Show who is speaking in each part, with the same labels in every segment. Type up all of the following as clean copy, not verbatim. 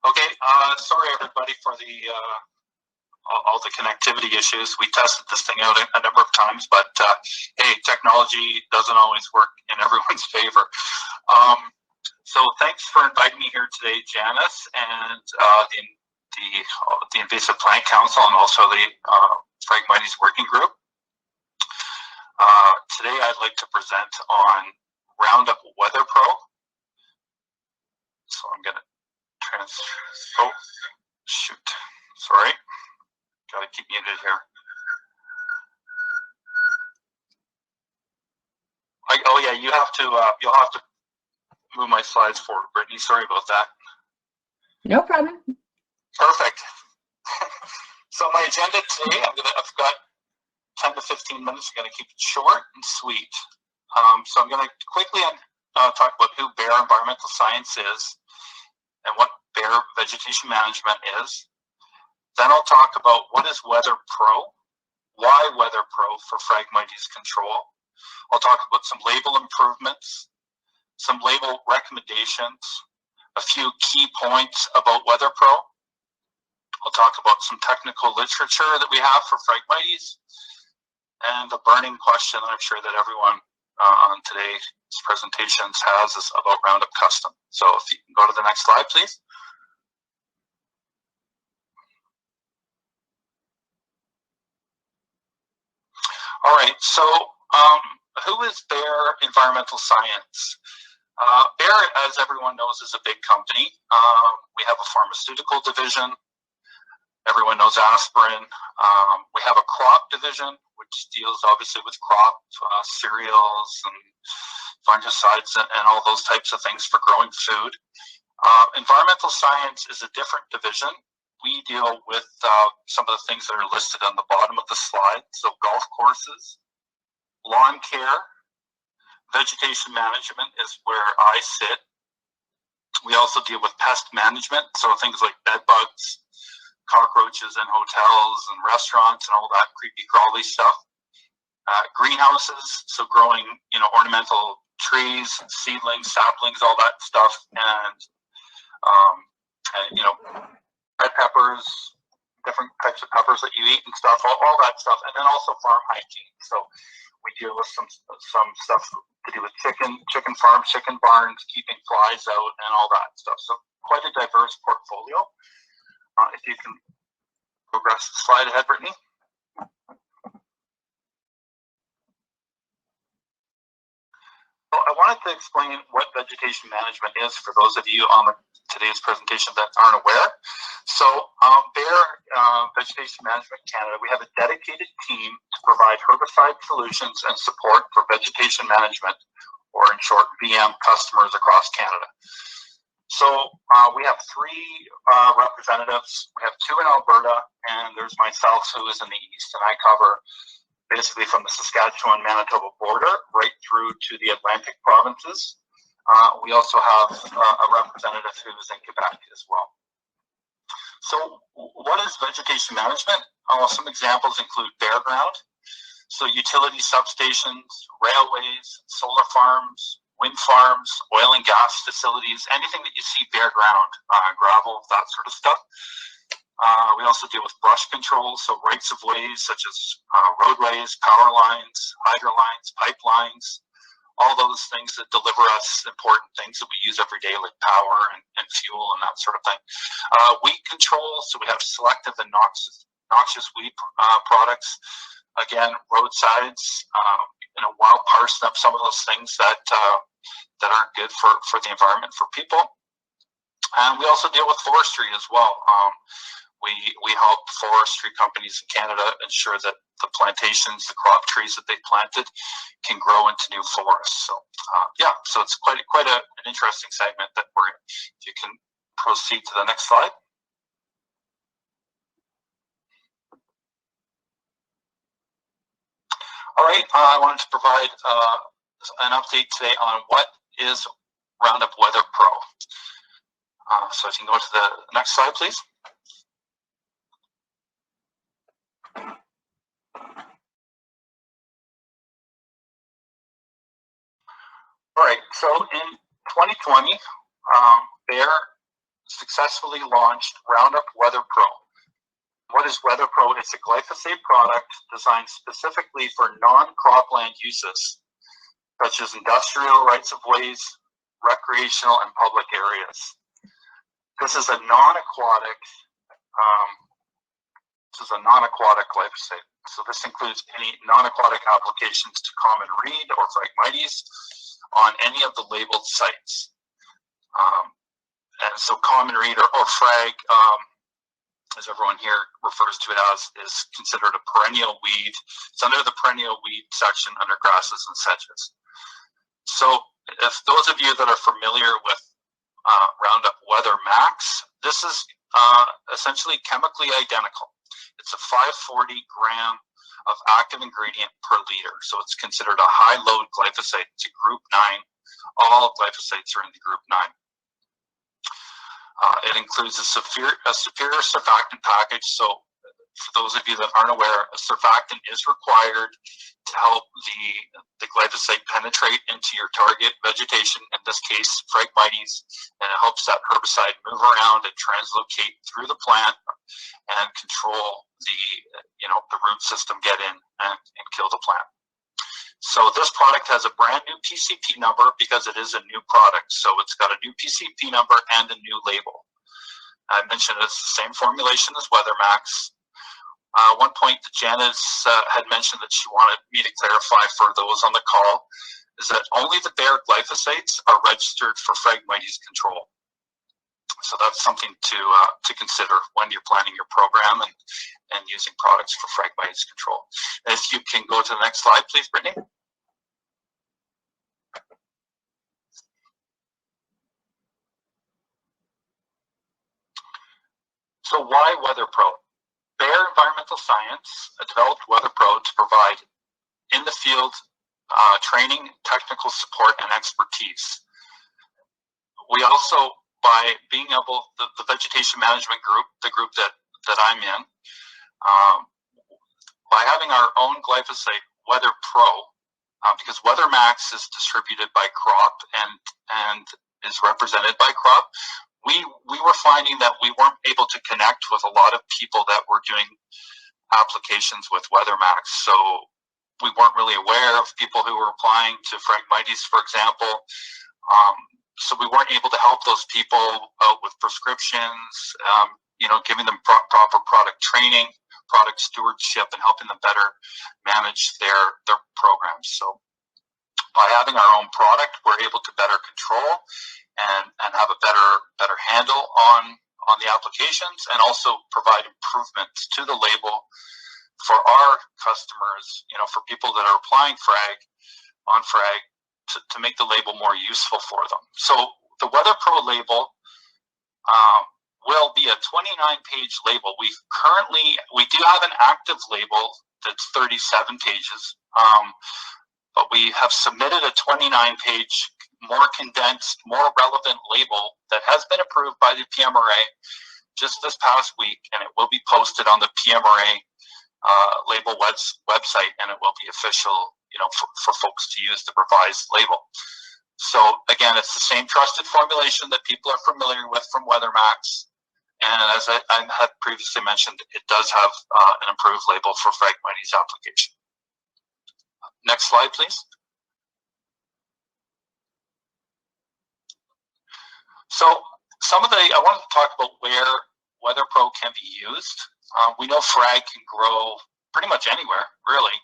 Speaker 1: Okay, sorry everybody for the all the connectivity issues. We tested this thing out a number of times, but hey, technology doesn't always work in everyone's favor. So thanks for inviting me here today, Janice, and the Invasive Plant Council, and also the Phragmites Working Group. Today I'd like to present on Roundup Weather Pro. So I'm going to oh, shoot, sorry. Gotta keep muted here. Oh yeah, you'll have to move my slides forward, Brittany. Sorry about that.
Speaker 2: No problem.
Speaker 1: Perfect. So my agenda today, I've got 10 to 15 minutes. I'm gonna keep it short and sweet. So I'm gonna quickly talk about who Bayer Environmental Science is and what Bayer Vegetation Management is. Then I'll talk about what is Weather Pro, why Weather Pro for Phragmites control. I'll talk about some label improvements, some label recommendations, a few key points about Weather Pro. I'll talk about some technical literature that we have for Phragmites, and the burning question that I'm sure that everyone on today's presentations has is about Roundup Custom. So if you can go to the next slide, please. All right, so who is Bayer Environmental Science? Bayer, as everyone knows, is a big company. We have a pharmaceutical division. Everyone knows aspirin. We have a crop division, which deals obviously with crop cereals and fungicides and all those types of things for growing food. Environmental science is a different division. We deal with some of the things that are listed on the bottom of the slide. So golf courses, lawn care, vegetation management is where I sit. We also deal with pest management, so things like bed bugs, cockroaches in hotels and restaurants and all that creepy crawly stuff. Greenhouses, so growing, ornamental trees, seedlings, saplings, all that stuff, and red peppers, different types of peppers that you eat and stuff, all that stuff, and then also farm hygiene. So we deal with some stuff to do with chicken farms, chicken barns, keeping flies out, and all that stuff. So quite a diverse portfolio. If you can progress the slide ahead, Brittany. Well, I wanted to explain what vegetation management is for those of you on today's presentation that aren't aware. So Bayer Vegetation Management Canada, we have a dedicated team to provide herbicide solutions and support for vegetation management, or in short, VM customers across Canada. So we have three representatives. We have two in Alberta, and there's myself who is in the east, and I cover basically from the Saskatchewan-Manitoba border right through to the Atlantic provinces. We also have a representative who is in Quebec as well. So what is vegetation management? Some examples include bare ground, so utility substations, railways, solar farms, wind farms, oil and gas facilities, anything that you see bare ground, gravel, that sort of stuff. We also deal with brush control, so rights of ways such as roadways, power lines, hydro lines, pipelines, all those things that deliver us important things that we use every day, like power and fuel and that sort of thing. Weed control, so we have selective and noxious weed products. Again, roadsides, wild parsnip, some of those things that aren't good for the environment, for people. And we also deal with forestry as well. We help forestry companies in Canada ensure that the plantations, the crop trees that they planted, can grow into new forests. So so it's quite an interesting segment that we're in. If you can proceed to the next slide. All right, I wanted to provide an update today on what is Roundup Weather Pro. So if you can go to the next slide, please. All right, so in 2020, Bayer successfully launched Roundup Weather Pro. What is Weather Pro? It's a glyphosate product designed specifically for non-cropland uses, such as industrial rights-of-ways, recreational, and public areas. This is a non-aquatic glyphosate. So this includes any non-aquatic applications to common reed or Phragmites on any of the labeled sites. And so common reed or Phrag, as everyone here refers to it as, is considered a perennial weed. It's under the perennial weed section under grasses and sedges. So if those of you that are familiar with Roundup Weather Max, this is essentially chemically identical. It's a 540 gram of active ingredient per liter. So it's considered a high load glyphosate. It's a group 9. All glyphosates are in the group 9. It includes a superior surfactant package. So for those of you that aren't aware, a surfactant is required to help the glyphosate penetrate into your target vegetation, in this case Phragmites, and it helps that herbicide move around and translocate through the plant and control the root system, get in and kill the plant. So this product has a brand new PCP number because it is a new product. So it's got a new PCP number and a new label. I mentioned it's the same formulation as Weather Max. One point that Janice had mentioned that she wanted me to clarify for those on the call is that only the bare glyphosates are registered for Phragmites control. So that's something to consider when you're planning your program and using products for Phragmites control. If you can go to the next slide, please, Brittany. So why Weather Pro? Bayer Environmental Science developed Weather Pro to provide in the field training, technical support, and expertise. We also, by being able, the Vegetation Management group, the group that I'm in, by having our own glyphosate, Weather Pro, because Weather Max is distributed by crop and is represented by crop, we were finding that we weren't able to connect with a lot of people that were doing applications with Weather Max. So we weren't really aware of people who were applying to Phragmites, for example. So we weren't able to help those people out with prescriptions, giving them proper product training, product stewardship, and helping them better manage their programs. So by having our own product, we're able to better control and have a better handle on the applications, and also provide improvements to the label for our customers, for people that are applying Phrag to make the label more useful for them. So the Weather Pro label will be a 29-page label. We do have an active label that's 37 pages, but we have submitted a 29-page, more condensed, more relevant label that has been approved by the PMRA just this past week, and it will be posted on the PMRA label website, and it will be official, for folks to use the revised label. So again, it's the same trusted formulation that people are familiar with from Weather Max, and as I had previously mentioned, it does have an improved label for Phragmites application. Next slide, please. So I wanted to talk about where Weather Pro can be used. We know Phrag can grow pretty much anywhere, really.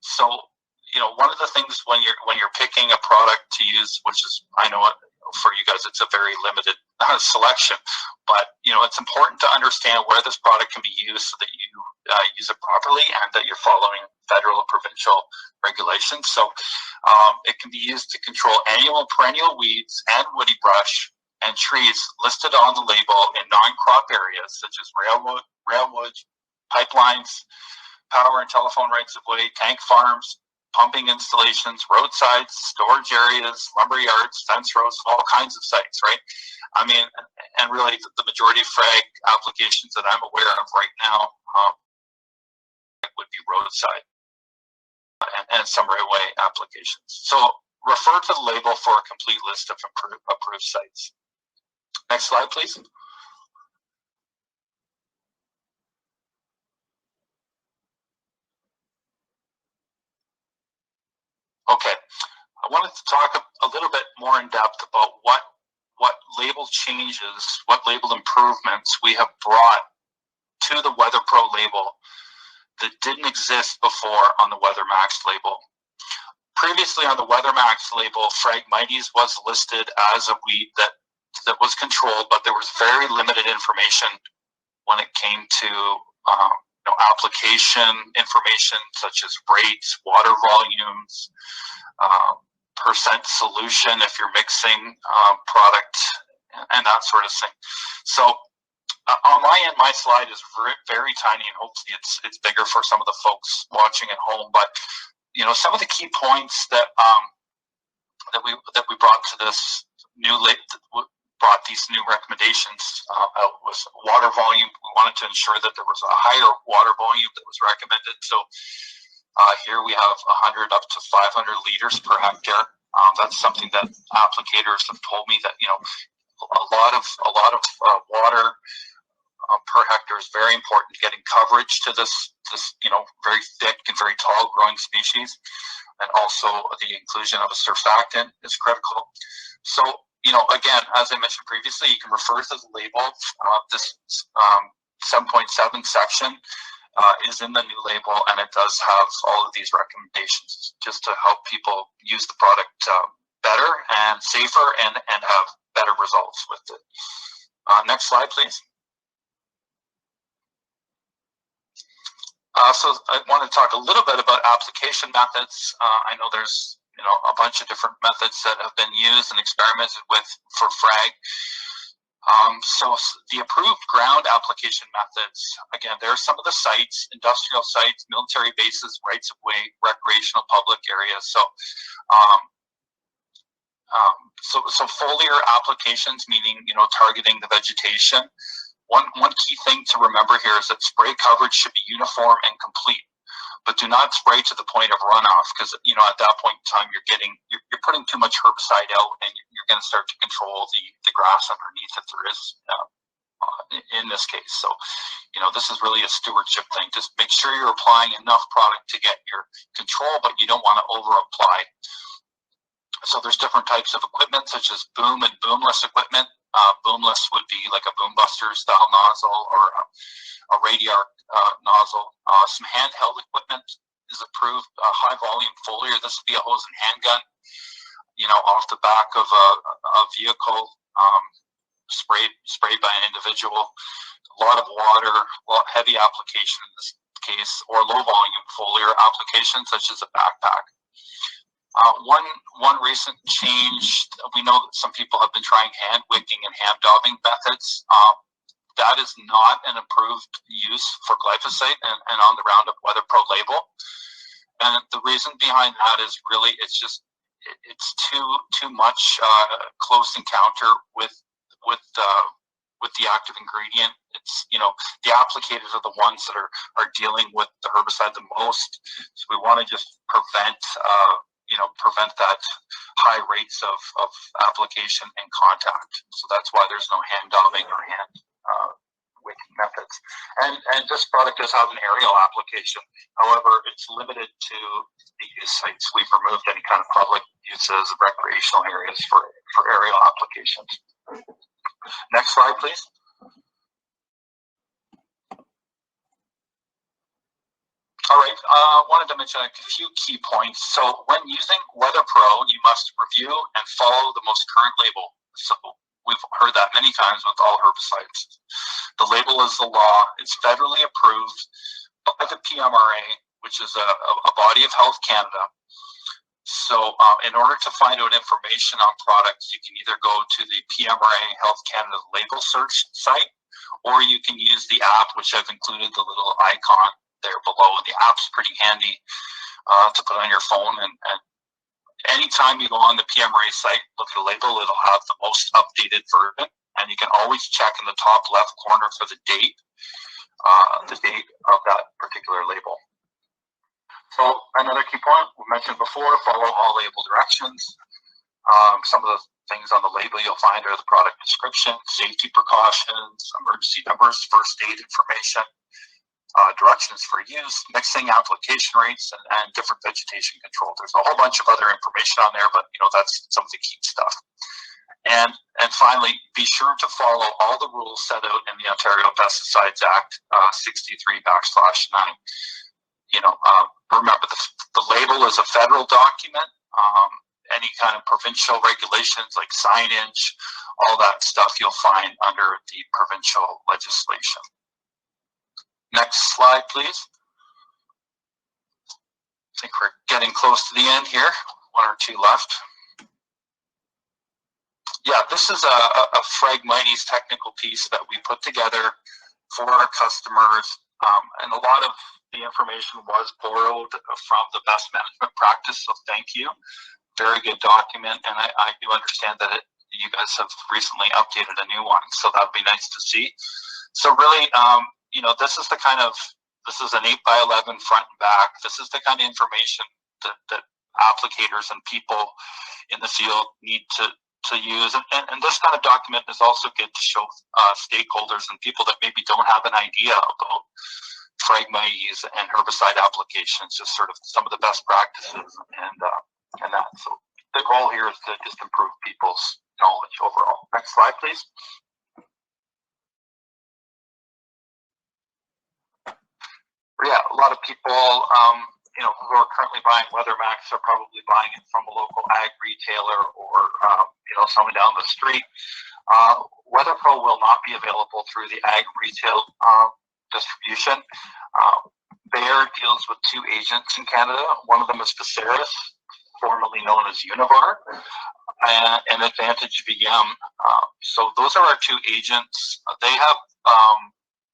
Speaker 1: So one of the things when you're picking a product to use, which is, I know for you guys it's a very limited selection, but it's important to understand where this product can be used so that you use it properly and that you're following federal or provincial regulations. So it can be used to control annual and perennial weeds and woody brush and trees listed on the label in non-crop areas such as railroads, pipelines, power and telephone rights-of-way, tank farms, pumping installations, roadsides, storage areas, lumber yards, fence rows, all kinds of sites, right? I mean, and really the majority of Phrag applications that I'm aware of right now would be roadside and some railway applications. So refer to the label for a complete list of approved sites. Next slide, please. Okay, I wanted to talk a little bit more in depth about what label changes, what label improvements we have brought to the WeatherPro label that didn't exist before on the WeatherMax label. Previously on the WeatherMax label, Phragmites was listed as a weed that was controlled, but there was very limited information when it came to application information such as rates, water volumes, percent solution if you're mixing product, and that sort of thing. So on my end, my slide is very tiny, and hopefully it's bigger for some of the folks watching at home. But some of the key points that we brought to this brought these new recommendations out was water volume. We wanted to ensure that there was a higher water volume that was recommended. So here we have 100 up to 500 liters per hectare. That's something that applicators have told me that a lot of water per hectare is very important. Getting coverage to this very thick and very tall growing species, and also the inclusion of a surfactant is critical. So again, as I mentioned previously, you can refer to the label. This 7.7 section is in the new label, and it does have all of these recommendations just to help people use the product better and safer and have better results with it. Next slide, please. So I want to talk a little bit about application methods. I know there's a bunch of different methods that have been used and experimented with for frag. So the approved ground application methods, again, there are some of the sites, industrial sites, military bases, rights of way, recreational public areas. So foliar applications, meaning targeting the vegetation. One key thing to remember here is that spray coverage should be uniform and complete, but do not spray to the point of runoff, because at that point in time you're putting too much herbicide out, and you're going to start to control the grass underneath if there is in this case. So this is really a stewardship thing. Just make sure you're applying enough product to get your control, but you don't want to over apply. So there's different types of equipment such as boom and boomless equipment. Boomless would be like a boom buster style nozzle or a radiar nozzle. Some handheld equipment is approved. High volume foliar. This would be a hose and handgun. Off the back of a vehicle, sprayed by an individual. A lot of water, heavy application in this case, or low volume foliar application such as a backpack. One recent change, we know that some people have been trying hand wicking and hand daubing methods. That is not an approved use for glyphosate and on the Roundup Weather Pro label. And the reason behind that is really it's too much close encounter with the active ingredient. It's the applicators are the ones that are dealing with the herbicide the most. So we want to just prevent that high rates of application and contact. So that's why there's no hand daubing or hand wicking methods. And this product does have an aerial application. However, it's limited to the use sites. We've removed any kind of public uses, recreational areas for aerial applications. Next slide, please. All right, wanted to mention a few key points. So when using WeatherPro, you must review and follow the most current label. So we've heard that many times with all herbicides. The label is the law. It's federally approved by the PMRA, which is a body of Health Canada. So in order to find out information on products, you can either go to the PMRA Health Canada label search site, or you can use the app, which I've included the little icon there below. The app's pretty handy to put on your phone, and anytime you go on the PMRA site, look at the label, it'll have the most updated version, and you can always check in the top left corner for the date of that particular label. So another key point we mentioned before, follow all label directions. Some of the things on the label you'll find are the product description, safety precautions, emergency numbers, first aid information, directions for use, mixing, application rates, and different vegetation control. There's a whole bunch of other information on there, but that's some of the key stuff. And finally, be sure to follow all the rules set out in the Ontario Pesticides Act 63/9. Remember, the label is a federal document. Any kind of provincial regulations like signage, all that stuff you'll find under the provincial legislation. Next slide, please. I think we're getting close to the end here. One or two left. Yeah, this is a Phragmites technical piece that we put together for our customers, and a lot of the information was borrowed from the best management practice, so thank you. Very good document, and I do understand that you guys have recently updated a new one, so that would be nice to see. So really, this is an 8x11 front and back. This is the kind of information that applicators and people in the field need to use. And this kind of document is also good to show stakeholders and people that maybe don't have an idea about Phragmites and herbicide applications, just sort of some of the best practices and that. So the goal here is to just improve people's knowledge overall. Next slide, please. Yeah, a lot of people, who are currently buying WeatherMax are probably buying it from a local ag retailer or, someone down the street. WeatherPro will not be available through the ag retail distribution. Bayer deals with two agents in Canada. One of them is Viceris, formerly known as Univar, and Advantage VM. So those are our two agents. They have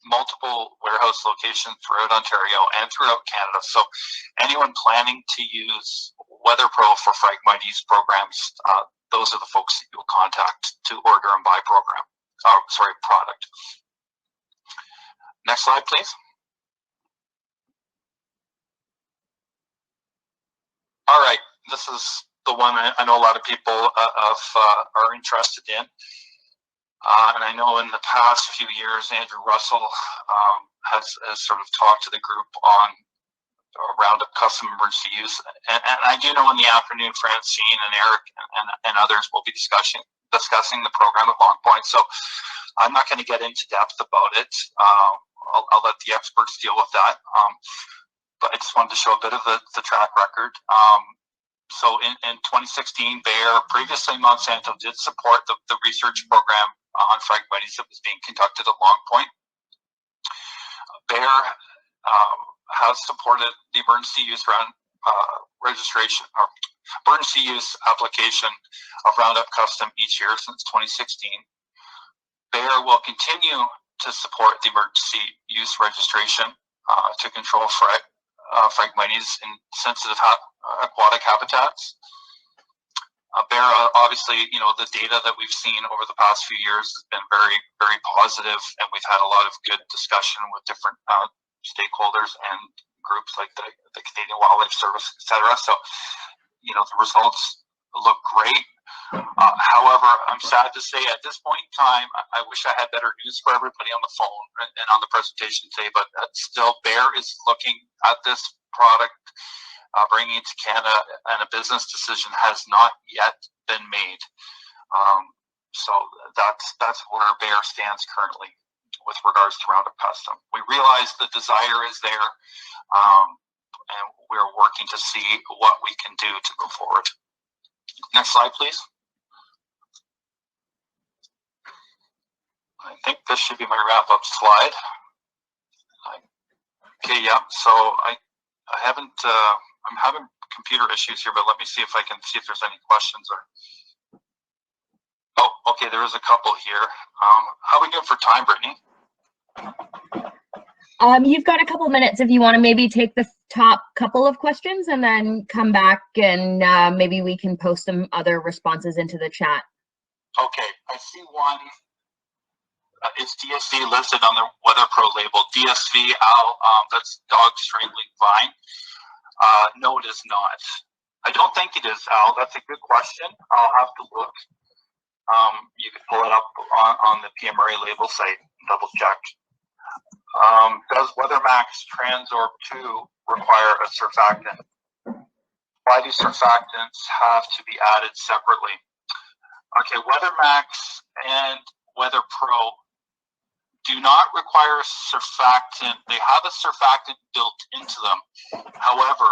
Speaker 1: multiple warehouse locations throughout Ontario and throughout Canada. So anyone planning to use WeatherPro for Phragmites programs, those are the folks that you'll contact to order and buy product. Next slide, please. All right, this is the one I know a lot of people are interested in. And I know in the past few years, Andrew Russell has sort of talked to the group on Roundup Custom emergency use. And I do know in the afternoon, Francine and Eric and others will be discussing the program at Long Point. So I'm not going to get into depth about it. I'll let the experts deal with that. But I just wanted to show a bit of the track record. So in 2016, Bayer, previously Monsanto, did support the research program on Phragmites that was being conducted at Long Point. Bayer has supported the emergency use registration or emergency use application of Roundup Custom each year since 2016. Bayer will continue to support the emergency use registration to control Phragmites in sensitive aquatic habitats. Bayer, obviously, the data that we've seen over the past few years has been very, very positive, and we've had a lot of good discussion with different stakeholders and groups like the Canadian Wildlife Service, etc. So, the results look great. However, I'm sad to say at this point in time, I wish I had better news for everybody on the phone and on the presentation today, but still, Bayer is looking at this product, bringing it to Canada, and a business decision has not yet been made. So that's where Bayer stands currently with regards to Roundup Custom. We realize the desire is there, and we're working to see what we can do to move forward. Next slide, please. I think this should be my wrap-up slide. Okay, yeah, so I haven't, I'm having computer issues here, but let me see if I can see if there's any questions or. Oh, okay, there is a couple here. How are we doing for time, Brittany?
Speaker 2: You've got a couple minutes if you want to maybe take the top couple of questions and then come back and maybe we can post some other responses into the chat.
Speaker 1: Okay, I see one. It's DSV listed on the WeatherPro label. DSV, Al, that's dog strangling vine. No, it is not. I don't think it is, Al. That's a good question. I'll have to look. You can pull it up on the PMRA label site and double check. Does WeatherMax Transorb 2 require a surfactant? Why do surfactants have to be added separately? Okay, WeatherMax and Weather Pro do not require a surfactant. They have a surfactant built into them. However,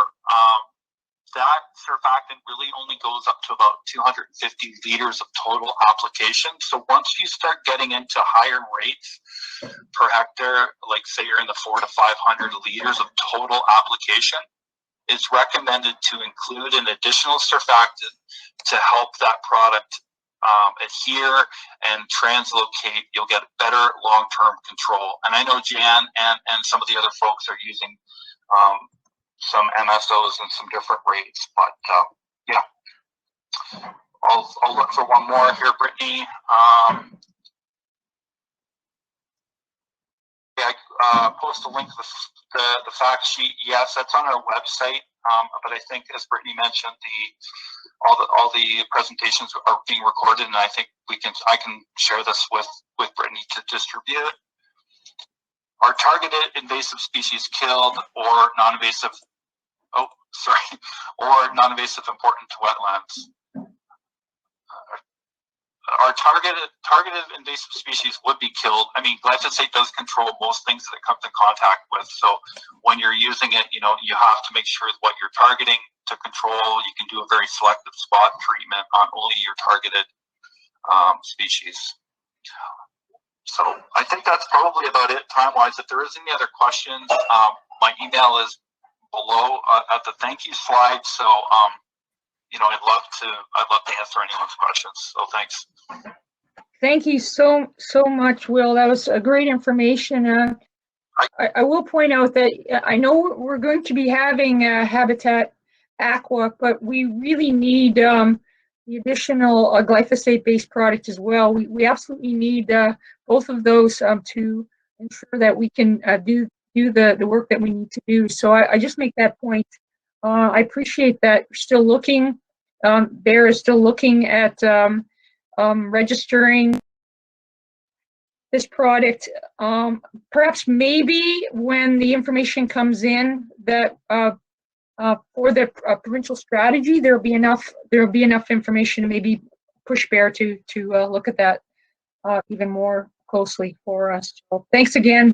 Speaker 1: that surfactant really only goes up to about 250 liters of total application. So once you start getting into higher rates per hectare, like say you're in the 400 to 500 liters of total application, it's recommended to include an additional surfactant to help that product adhere and translocate. You'll get better long-term control. And I know Jan and some of the other folks are using some MSOs and some different rates, but yeah. I'll look for one more here, Brittany. I post a link to the fact sheet. Yes, that's on our website. But I think, as Brittany mentioned, all the presentations are being recorded, and I think I can share this with Brittany to distribute. Are targeted invasive species killed or non-invasive? Oh, sorry, or non-invasive important to wetlands? Our targeted invasive species would be killed. I mean, glyphosate does control most things that it comes in contact with. So when you're using it, you have to make sure what you're targeting to control. You can do a very selective spot treatment on only your targeted species. So I think that's probably about it time-wise. If there is any other questions, my email is below at the thank you slide. So I'd love to answer anyone's questions. So thanks.
Speaker 3: Thank you so much, Will. That was a great information. I will point out that I know we're going to be having Habitat Aqua, but we really need the additional glyphosate-based product as well. We absolutely need both of those to ensure that we can do the work that we need to do. So I just make that point. I appreciate that you're still looking. Bear is still looking at registering this product. Perhaps maybe when the information comes in that for the provincial strategy, there will be enough information to maybe push Bear to look at that even more closely for us. So thanks again.